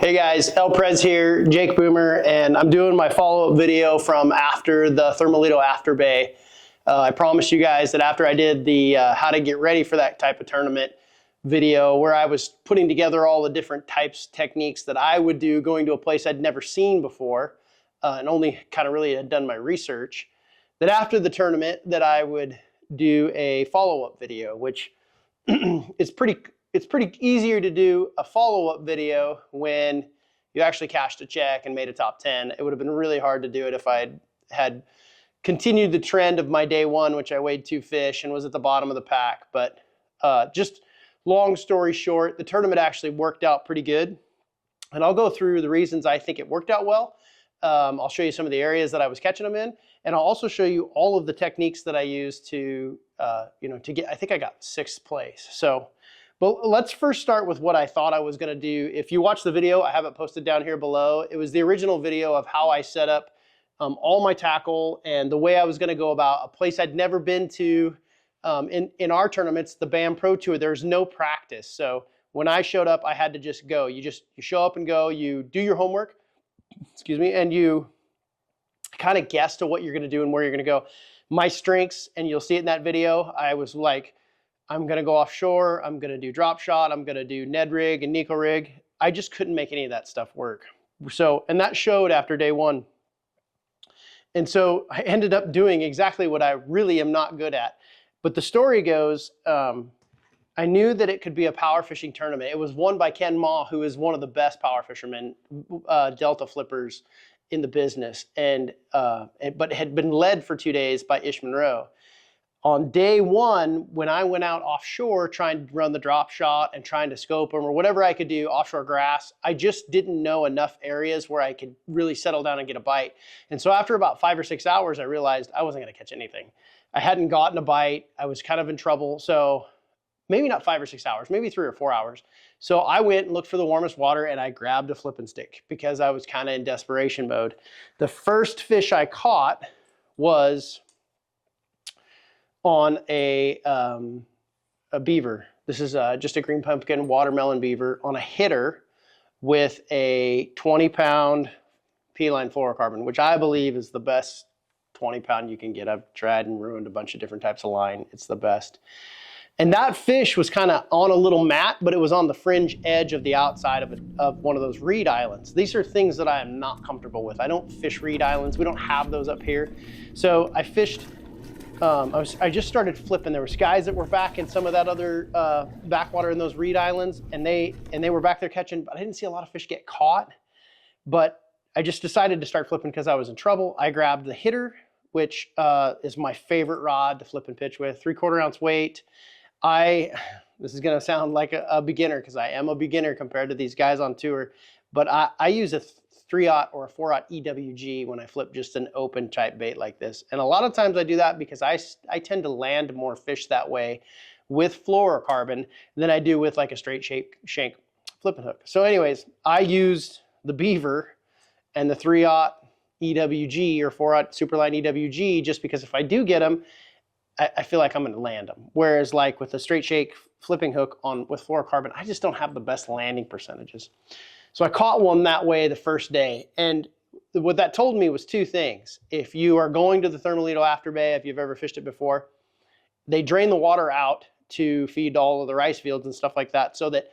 Hey guys, El Prez here, Jake Boomer, and I'm doing my follow-up video from after the Thermalito Afterbay. I promised you guys that after I did the how to get ready for that type of tournament video where I was putting together all the different types, techniques that I would do going to a place I'd never seen before and only kind of really had done my research, that after the tournament that I would do a follow-up video, which it's pretty easier to do a follow-up video when you actually cashed a check and made a top 10. It would have been really hard to do it if I had continued the trend of my day one, which I weighed 2 fish and was at the bottom of the pack. But just long story short, the tournament actually worked out pretty good. And I'll go through the reasons I think it worked out well. I'll show you some of the areas that I was catching them in. And I'll also show you all of the techniques that I used to, to get, I think I got 6th place. So, but let's first start with what I thought I was going to do. If you watch the video, I have it posted down here below. It was the original video of how I set up all my tackle and the way I was going to go about a place I'd never been to. In our tournaments, the BAM Pro Tour, there's no practice. So when I showed up, I had to just go. You show up and go. You do your homework, excuse me, and you kind of guess to what you're going to do and where you're going to go. My strengths, and you'll see it in that video, I was like, I'm going to go offshore, I'm going to do drop shot, I'm going to do Ned rig and Nico rig. I just couldn't make any of that stuff work. So, and that showed after day one. And so I ended up doing exactly what I really am not good at. But the story goes, I knew that it could be a power fishing tournament. It was won by Ken Ma, who is one of the best power fishermen, Delta flippers in the business, but it had been led for 2 days by Ish Monroe. On day one, when I went out offshore trying to run the drop shot and trying to scope them or whatever I could do offshore grass, I just didn't know enough areas where I could really settle down and get a bite. And so after about 5 or 6 hours, I realized I wasn't going to catch anything. I hadn't gotten a bite. I was kind of in trouble. So maybe not 5 or 6 hours, maybe 3 or 4 hours. So I went and looked for the warmest water and I grabbed a flipping stick because I was kind of in desperation mode. The first fish I caught was on a beaver. This is just a green pumpkin watermelon beaver on a hitter with a 20-pound P-line fluorocarbon, which I believe is the best 20-pound you can get. I've tried and ruined a bunch of different types of line. It's the best. And that fish was kind of on a little mat, but it was on the fringe edge of the outside of one of those reed islands. These are things that I am not comfortable with. I don't fish reed islands. We don't have those up here. So I fished, I just started flipping. There was guys that were back in some of that other backwater in those reed islands, and they were back there catching, but I didn't see a lot of fish get caught. But I just decided to start flipping because I was in trouble. I grabbed the hitter, which is my favorite rod to flip and pitch with, 3/4 ounce weight. This is going to sound like a beginner because I am a beginner compared to these guys on tour, but I use a 3/0 or a 4/0 EWG when I flip just an open type bait like this. And a lot of times I do that because I tend to land more fish that way with fluorocarbon than I do with like a straight shank flipping hook. So anyways, I used the beaver and the 3/0 EWG or 4/0 Superline EWG just because if I do get them, I feel like I'm going to land them. Whereas like with a straight shake flipping hook with fluorocarbon, I just don't have the best landing percentages. So I caught one that way the first day. And what that told me was 2 things. If you are going to the Thermalito Afterbay, if you've ever fished it before, they drain the water out to feed all of the rice fields and stuff like that so that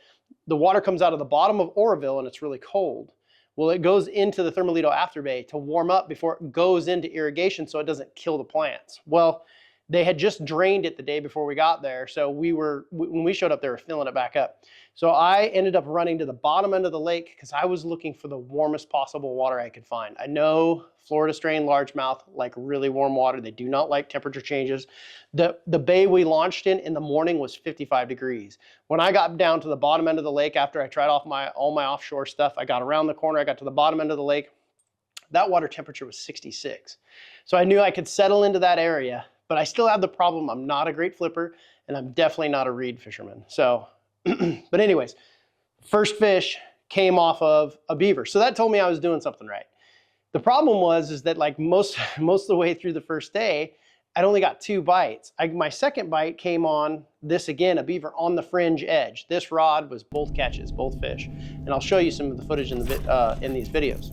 the water comes out of the bottom of Oroville and it's really cold. Well, it goes into the Thermalito Afterbay to warm up before it goes into irrigation so it doesn't kill the plants. Well, they had just drained it the day before we got there. So when we showed up, they were filling it back up. So I ended up running to the bottom end of the lake because I was looking for the warmest possible water I could find. I know Florida strain largemouth like really warm water. They do not like temperature changes. The bay we launched in the morning was 55 degrees. When I got down to the bottom end of the lake after I tried off all my offshore stuff, I got around the corner, I got to the bottom end of the lake. That water temperature was 66. So I knew I could settle into that area. But I still have the problem, I'm not a great flipper, and I'm definitely not a reed fisherman. So, but anyways, first fish came off of a beaver. So that told me I was doing something right. The problem is that like most of the way through the first day, I'd only got 2 bites. My second bite came on this again, a beaver on the fringe edge. This rod was both catches, both fish. And I'll show you some of the footage in these videos.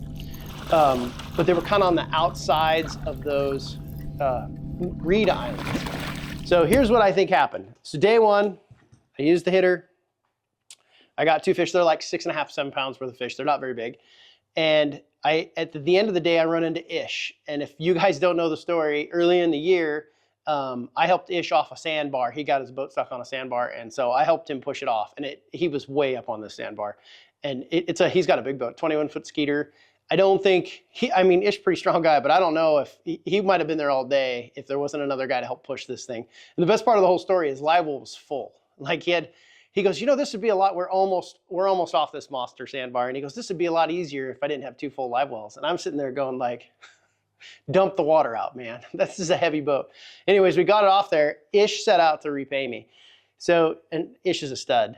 But they were kind of on the outsides of those reed islands. So here's what I think happened. So day 1, I used the hitter. I got 2 fish. They're like 6.5, 7 pounds worth of fish. They're not very big. And at the end of the day, I run into Ish. And if you guys don't know the story, early in the year, I helped Ish off a sandbar. He got his boat stuck on a sandbar, and so I helped him push it off. And he was way up on the sandbar. And he's got a big boat, 21-foot Skeeter. I don't think, Ish pretty strong guy, but I don't know if, he might have been there all day if there wasn't another guy to help push this thing. And the best part of the whole story is live well was full. Like he goes, this would be a lot, we're almost off this monster sandbar. And he goes, this would be a lot easier if I didn't have 2 full live wells. And I'm sitting there going like, dump the water out, man. This is a heavy boat. Anyways, we got it off there. Ish set out to repay me. So, and Ish is a stud.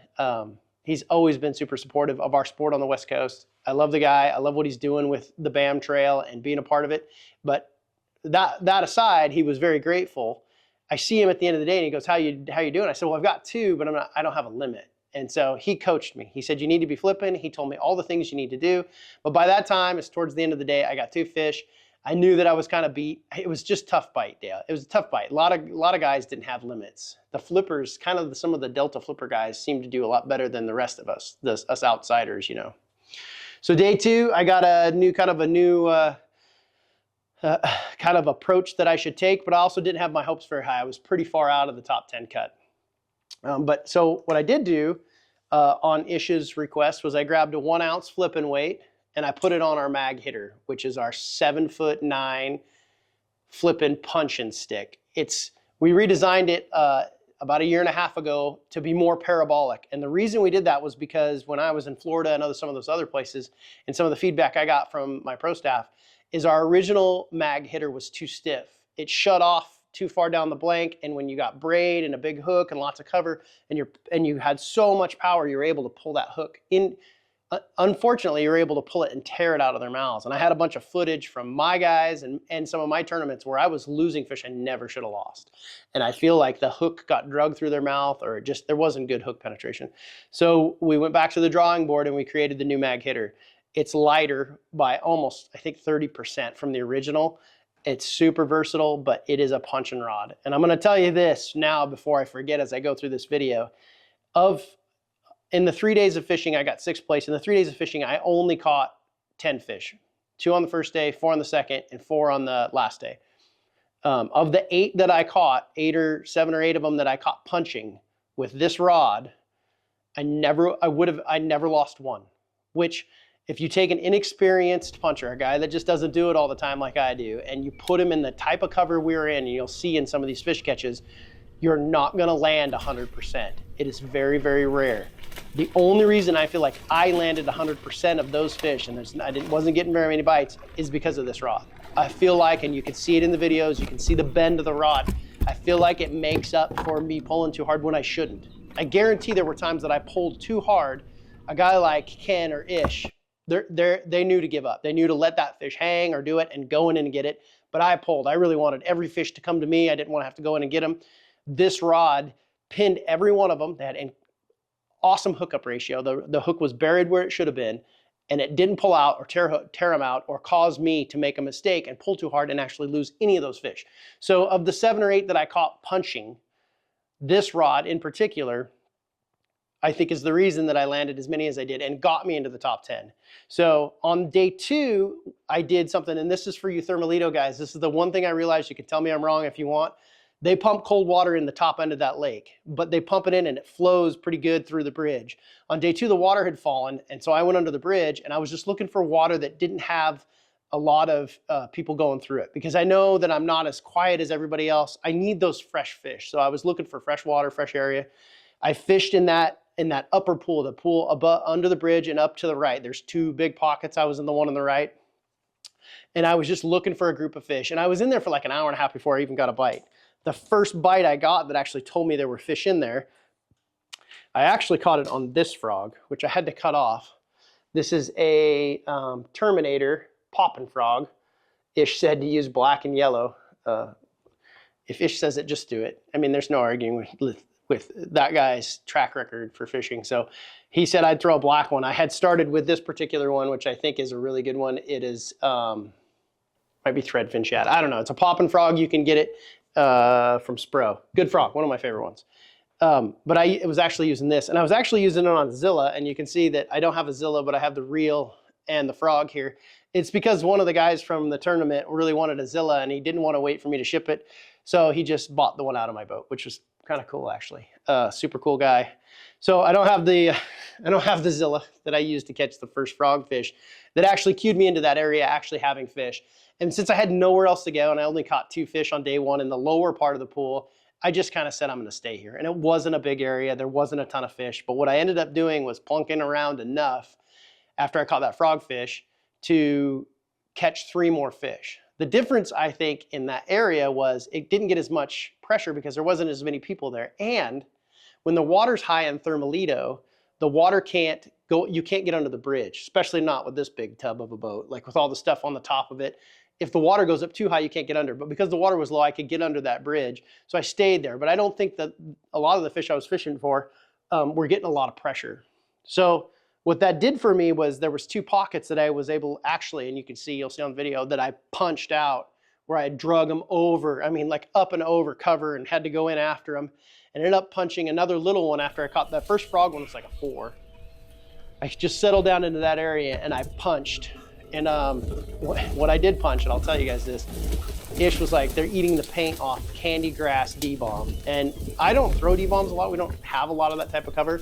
He's always been super supportive of our sport on the West Coast. I love the guy. I love what he's doing with the BAM trail and being a part of it. But that aside, he was very grateful. I see him at the end of the day and he goes, how you doing? I said, well, I've got 2, but I don't have a limit. And so he coached me. He said, you need to be flipping. He told me all the things you need to do. But by that time, it's towards the end of the day, I got 2 fish. I knew that I was kind of beat. It was just tough bite, Dale. It was a tough bite. A lot of guys didn't have limits. The flippers, some of the Delta flipper guys seemed to do a lot better than the rest of us, us outsiders, So day 2, I got a new kind of approach that I should take, but I also didn't have my hopes very high. I was pretty far out of the top 10 cut. But so what I did do on Ish's request was I grabbed a 1 ounce flipping weight and I put it on our mag hitter, which is our 7'9" flipping punching stick. We redesigned it about 1.5 years ago to be more parabolic. And the reason we did that was because when I was in Florida and some of those other places, and some of the feedback I got from my pro staff, is our original mag hitter was too stiff. It shut off too far down the blank, and when you got braid and a big hook and lots of cover, and you had so much power, you were able to pull that hook in. Unfortunately, you were able to pull it and tear it out of their mouths. And I had a bunch of footage from my guys and some of my tournaments where I was losing fish I never should have lost. And I feel like the hook got drugged through their mouth, or there wasn't good hook penetration. So we went back to the drawing board and we created the new mag hitter. It's lighter by almost, I think, 30% from the original. It's super versatile, but it is a punching rod. And I'm going to tell you this now before I forget as I go through this video. In the 3 days of fishing, I got 6th place. In the 3 days of fishing, I only caught 10 fish. 2 on the first day, 4 on the second, and 4 on the last day. Of the 8 that I caught, 7 or 8 of them that I caught punching with this rod, I never lost one. Which, if you take an inexperienced puncher, a guy that just doesn't do it all the time like I do, and you put him in the type of cover we're in, and you'll see in some of these fish catches, you're not going to land 100%. It is very, very rare. The only reason I feel like I landed 100% of those fish and wasn't getting very many bites is because of this rod. I feel like, and you can see it in the videos, you can see the bend of the rod. I feel like it makes up for me pulling too hard when I shouldn't. I guarantee there were times that I pulled too hard. A guy like Ken or Ish, they knew to give up. They knew to let that fish hang or do it and go in and get it. But I pulled. I really wanted every fish to come to me. I didn't want to have to go in and get them. This rod pinned every one of them. They had an awesome hookup ratio. The hook was buried where it should have been, and it didn't pull out or tear them out or cause me to make a mistake and pull too hard and actually lose any of those fish. So of the 7 or 8 that I caught punching, this rod in particular, I think is the reason that I landed as many as I did and got me into the top 10. So on day 2, I did something, and this is for you Thermalito guys. This is the one thing I realized. You can tell me I'm wrong if you want. They pump cold water in the top end of that lake, but they pump it in and it flows pretty good through the bridge. On day 2, the water had fallen, and so I went under the bridge, and I was just looking for water that didn't have a lot of people going through it, because I know that I'm not as quiet as everybody else. I need those fresh fish, so I was looking for fresh water, fresh area. I fished in that upper pool, the pool above, under the bridge and up to the right. There's 2 big pockets. I was in the one on the right, and I was just looking for a group of fish, and I was in there for like 1.5 hours before I even got a bite. The first bite I got that actually told me there were fish in there, I actually caught it on this frog, which I had to cut off. This is a Terminator Poppin frog. Ish said to use black and yellow. if Ish says it, just do it. I mean, there's no arguing with that guy's track record for fishing. So he said I'd throw a black one. I had started with this particular one, which I think is a really good one. It is, might be threadfin shad. I don't know. It's a poppin frog. You can get it from Spro. Good frog, one of my favorite ones. But I was actually using this, and I was actually using it on Zilla, and you can see that I don't have a Zilla, but I have the reel and the frog here. It's because one of the guys from the tournament really wanted a Zilla, and he didn't want to wait for me to ship it, so he just bought the one out of my boat, which was kind of cool, actually. Super cool guy. So I don't have the Zilla that I used to catch the first frog fish that actually cued me into that area actually having fish. And since I had nowhere else to go, and I only caught 2 fish on day 1 in the lower part of the pool, I just kind of said I'm going to stay here. And it wasn't a big area. There wasn't a ton of fish. But what I ended up doing was plunking around enough after I caught that frog fish to catch 3 more fish. The difference, I think, in that area was it didn't get as much pressure because there wasn't as many people there. And when the water's high in Thermalito, the water can't go, you can't get under the bridge, especially not with this big tub of a boat, like with all the stuff on the top of it. If the water goes up too high, you can't get under. But because the water was low, I could get under that bridge. So I stayed there. But I don't think that a lot of the fish I was fishing for were getting a lot of pressure. So what that did for me was there was 2 pockets that I was able actually, and you can see, you'll see on video, that I punched out where I drug them over. I mean, like up and over cover and had to go in after them. And ended up punching another little one after I caught that first frog one. Was like a 4. I just settled down into that area and I punched. And what I did punch, and I'll tell you guys this, Ish was like, they're eating the paint off candy grass D-bomb. And I don't throw D-bombs a lot. We don't have a lot of that type of cover.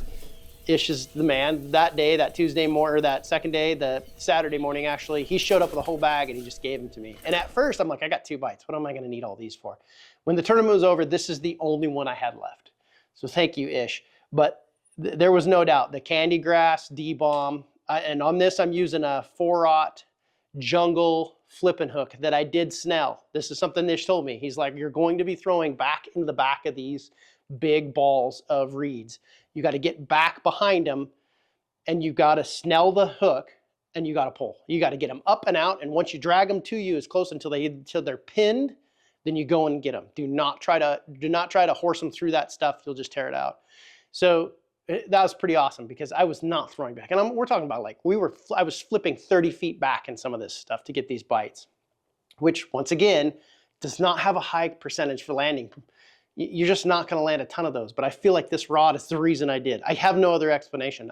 Ish is the man. That day, that Tuesday morning, or that second day, the Saturday morning actually, he showed up with a whole bag and he just gave them to me. And at first I'm like, I got 2 bites. What am I gonna need all these for? When the tournament was over, this is the only one I had left. So thank you, Ish. But there was no doubt, the candy grass D-bomb, and on this I'm using a 4/0 jungle flipping hook that I did Snell. This is something Nish told me. He's like, you're going to be throwing back into the back of these big balls of reeds. You got to get back behind them and you got to Snell the hook and you got to pull. You got to get them up and out, and once you drag them to you as close until they're pinned, then you go and get them. Do not try to horse them through that stuff. You'll just tear it out. So that was pretty awesome because I was not throwing back. And we're talking about like, I was flipping 30 feet back in some of this stuff to get these bites, which once again, does not have a high percentage for landing. You're just not gonna land a ton of those, but I feel like this rod is the reason I did. I have no other explanation.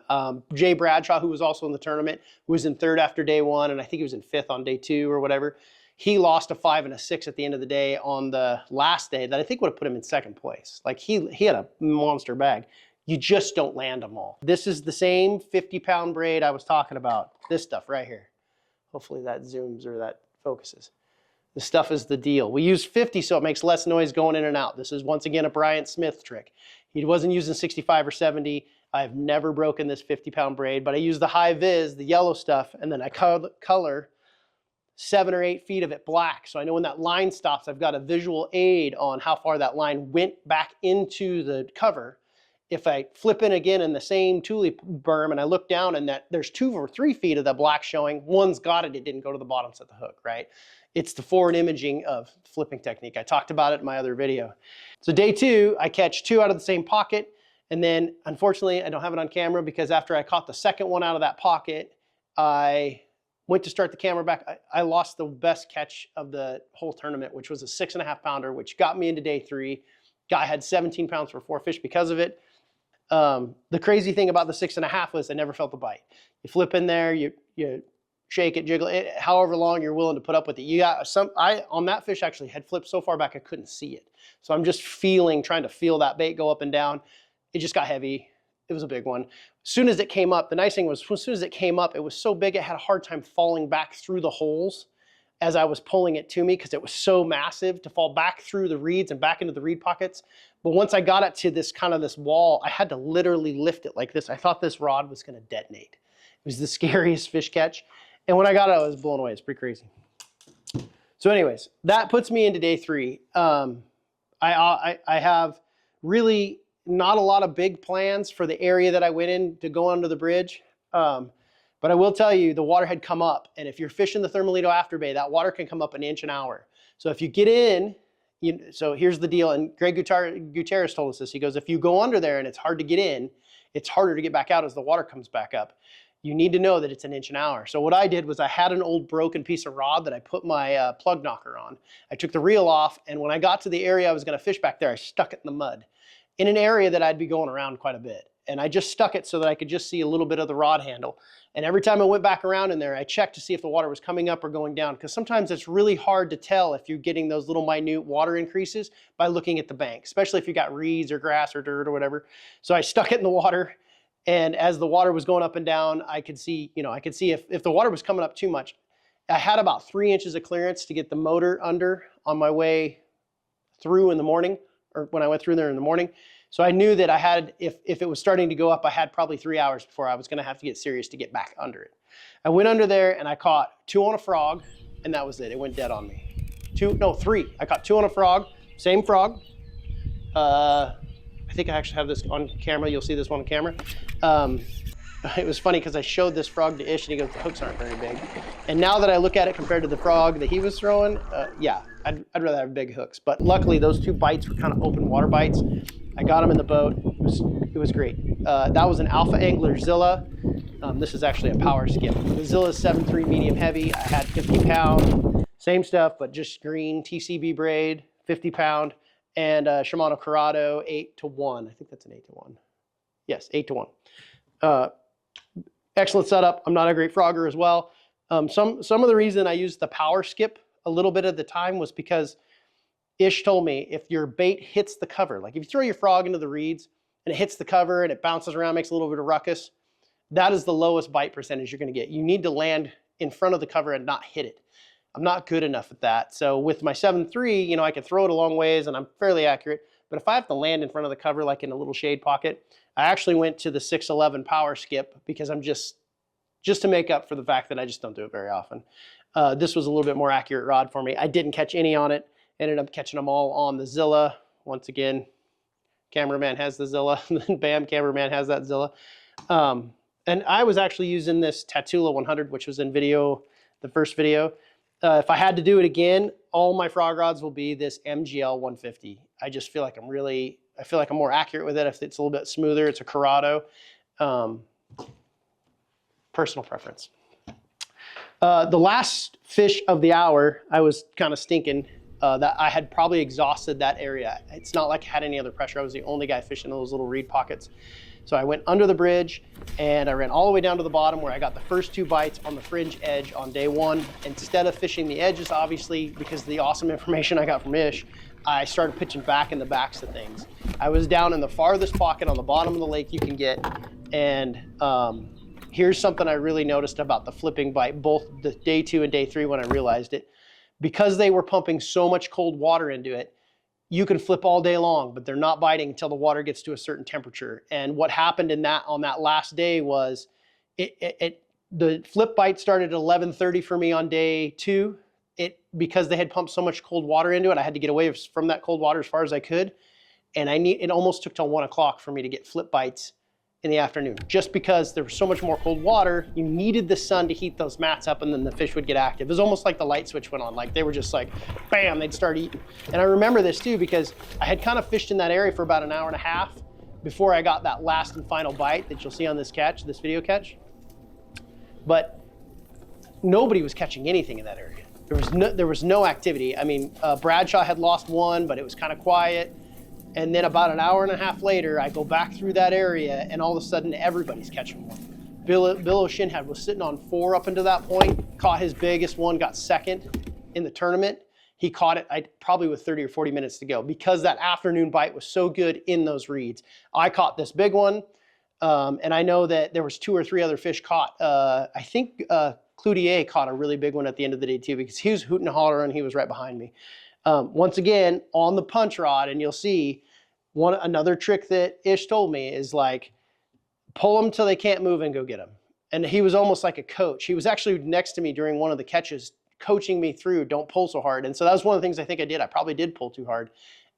Jay Bradshaw, who was also in the tournament, who was in 3rd after day 1, and I think he was in 5th on day 2 or whatever. He lost a 5 and a 6 at the end of the day on the last day that I think would have put him in 2nd place. Like he had a monster bag. You just don't land them all. This is the same 50-pound braid I was talking about. This stuff right here. Hopefully that zooms or that focuses. This stuff is the deal. We use 50 so it makes less noise going in and out. This is once again a Bryant Smith trick. He wasn't using 65 or 70. I've never broken this 50-pound braid, but I use the high vis, the yellow stuff, and then I color 7 or 8 feet of it black. So I know when that line stops, I've got a visual aid on how far that line went back into the cover. If I flip in again in the same tulip berm and I look down and there's 2 or 3 feet of the black showing, one's got it, it didn't go to the bottom set the hook, right? It's the forward imaging of flipping technique. I talked about it in my other video. So day 2, I catch 2 out of the same pocket. And then unfortunately, I don't have it on camera because after I caught the second one out of that pocket, I went to start the camera back. I lost the best catch of the whole tournament, which was a 6.5 pounder, which got me into day 3. Guy had 17 pounds for 4 fish because of it. The crazy thing about the 6.5 was I never felt the bite. You flip in there, you shake it, jiggle it, however long you're willing to put up with it. You got on that fish actually had flipped so far back I couldn't see it. So I'm just trying to feel that bait go up and down. It just got heavy. It was a big one. As soon as it came up, the nice thing was as soon as it came up, it was so big it had a hard time falling back through the holes as I was pulling it to me because it was so massive to fall back through the reeds and back into the reed pockets. But once I got it to this wall, I had to literally lift it like this. I thought this rod was gonna detonate. It was the scariest fish catch. And when I got it, I was blown away. It's pretty crazy. So anyways, that puts me into day 3. I have really not a lot of big plans for the area that I went in to go under the bridge. But I will tell you, the water had come up. And if you're fishing the Thermalito Afterbay, that water can come up 1 inch an hour. So if you get in so here's the deal, and Greg Gutierrez told us this. He goes, if you go under there and it's hard to get in, it's harder to get back out as the water comes back up. You need to know that it's an inch an hour. So what I did was I had an old broken piece of rod that I put my plug knocker on. I took the reel off, and when I got to the area I was going to fish back there, I stuck it in the mud in an area that I'd be going around quite a bit. And I just stuck it so that I could just see a little bit of the rod handle. And every time I went back around in there, I checked to see if the water was coming up or going down, because sometimes it's really hard to tell if you're getting those little minute water increases by looking at the bank, especially if you got reeds or grass or dirt or whatever. So I stuck it in the water, and as the water was going up and down, I could see, if the water was coming up too much. I had about 3 inches of clearance to get the motor under on my way through in the morning, or when I went through there in the morning. So I knew that I had, if it was starting to go up, I had probably 3 hours before I was going to have to get serious to get back under it. I went under there and I caught 2 on a frog, and that was it. It went dead on me. 3. I caught 2 on a frog, same frog. I think I actually have this on camera. You'll see this one on camera. It was funny because I showed this frog to Ish, and he goes, the hooks aren't very big. And now that I look at it compared to the frog that he was throwing, yeah, I'd rather have big hooks. But luckily, those 2 bites were kind of open water bites. I got them in the boat. It was great. That was an Alpha Angler Zilla. This is actually a power skip. The Zilla is 7.3 medium heavy. I had 50 pound, same stuff, but just green TCB braid, 50 pound, and Shimano Corrado 8-to-1. I think that's an 8-to-1. Yes, 8-to-1. Excellent setup. I'm not a great frogger as well. Some of the reason I used the power skip a little bit of the time was because Ish told me if your bait hits the cover, like if you throw your frog into the reeds and it hits the cover and it bounces around, makes a little bit of ruckus, that is the lowest bite percentage you're going to get. You need to land in front of the cover and not hit it. I'm not good enough at that. So with my 7.3, I can throw it a long ways and I'm fairly accurate. But if I have to land in front of the cover, like in a little shade pocket, I actually went to the 611 power skip because I'm just to make up for the fact that I just don't do it very often. This was a little bit more accurate rod for me. I didn't catch any on it. Ended up catching them all on the Zilla. Once again, cameraman has the Zilla. Bam, cameraman has that Zilla. And I was actually using this Tatula 100, which was in video, the first video. If I had to do it again, all my frog rods will be this MGL 150. I just feel like I'm more accurate with it. If it's a little bit smoother, it's a Corrado. Personal preference. The last fish of the hour, I was kind of stinking. That I had probably exhausted that area. It's not like I had any other pressure. I was the only guy fishing those little reed pockets. So I went under the bridge and I ran all the way down to the bottom where I got the first 2 bites on the fringe edge on day 1. Instead of fishing the edges, obviously, because of the awesome information I got from Ish, I started pitching back in the backs of things. I was down in the farthest pocket on the bottom of the lake you can get. And here's something I really noticed about the flipping bite, both the day 2 and day 3 when I realized it. Because they were pumping so much cold water into it, you can flip all day long, but they're not biting until the water gets to a certain temperature. And what happened on that last day was the flip bite started at 11:30 for me on day 2. Because they had pumped so much cold water into it, I had to get away from that cold water as far as I could. And it almost took till 1 o'clock for me to get flip bites in the afternoon, just because there was so much more cold water. You needed the sun to heat those mats up, and then the fish would get active. It was almost like the light switch went on. Like they were just like, bam, they'd start eating. And I remember this too, because I had kind of fished in that area for about an hour and a half before I got that last and final bite that you'll see on this video catch. But nobody was catching anything in that area. There was no activity. I mean, Bradshaw had lost 1, but it was kind of quiet. And then about an hour and a half later, I go back through that area, and all of a sudden, everybody's catching one. Bill O'Shinhead was sitting on 4 up until that point, caught his biggest one, got 2nd in the tournament. He caught it probably with 30 or 40 minutes to go because that afternoon bite was so good in those reeds. I caught this big one, and I know that there was 2 or 3 other fish caught. I think Cloutier caught a really big one at the end of the day too, because he was hooting and hollering, he was right behind me. Once again, on the punch rod, and you'll see another trick that Ish told me is like, pull them till they can't move and go get them. And he was almost like a coach. He was actually next to me during one of the catches, coaching me through, don't pull so hard. And so that was one of the things I think I did. I probably did pull too hard.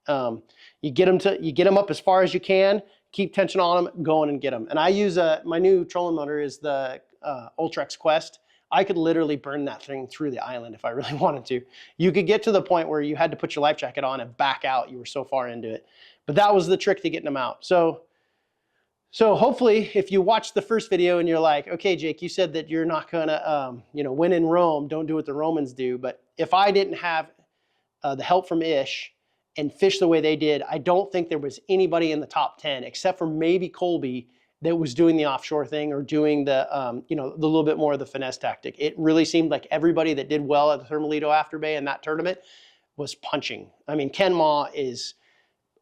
You get them up as far as you can, keep tension on them, go in and get them. And I use my new trolling motor is the Ultrex Quest. I could literally burn that thing through the island if I really wanted to. You could get to the point where you had to put your life jacket on and back out. You were so far into it. But that was the trick to getting them out. So hopefully, if you watch the first video and you're like, okay, Jake, you said that you're not gonna, when in Rome, don't do what the Romans do. But if I didn't have the help from Ish and fish the way they did, I don't think there was anybody in the top 10 except for maybe Colby that was doing the offshore thing or doing the, the little bit more of the finesse tactic. It really seemed like everybody that did well at the Thermalito Afterbay in that tournament was punching. I mean, Ken Ma is,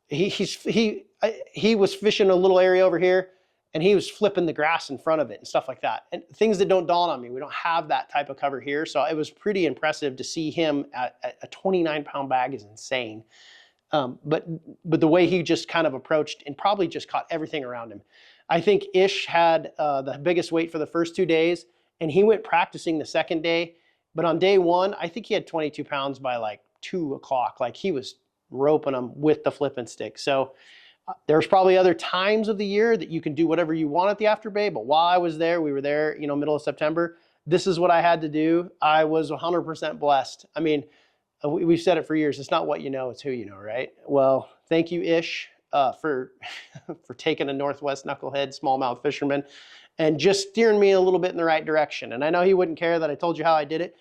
he was fishing a little area over here and he was flipping the grass in front of it and stuff like that. And things that don't dawn on me, we don't have that type of cover here. So it was pretty impressive to see him at a 29-pound bag is insane. But the way he just kind of approached and probably just caught everything around him. I think Ish had the biggest weight for the first 2 days, and he went practicing the second day. But on day one, I think he had 22 pounds by like 2 o'clock. Like he was roping them with the flipping stick. So there's probably other times of the year that you can do whatever you want at the Afterbay. But while I was there, we were there, middle of September. This is what I had to do. I was 100% blessed. I mean, we've said it for years. It's not what you know, it's who you know, right? Well, thank you, Ish, for taking a Northwest knucklehead smallmouth fisherman and just steering me a little bit in the right direction. And I know he wouldn't care that I told you how I did it.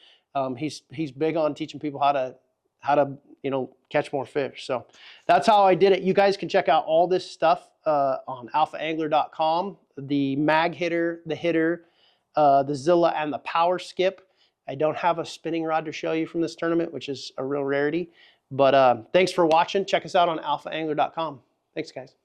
He's big on teaching people how to catch more fish. So that's how I did it. You guys can check out all this stuff on alphaangler.com. The mag hitter, the hitter, the Zilla, and the power skip. I don't have a spinning rod to show you from this tournament, which is a real rarity. But thanks for watching. Check us out on alphaangler.com. Thanks, guys.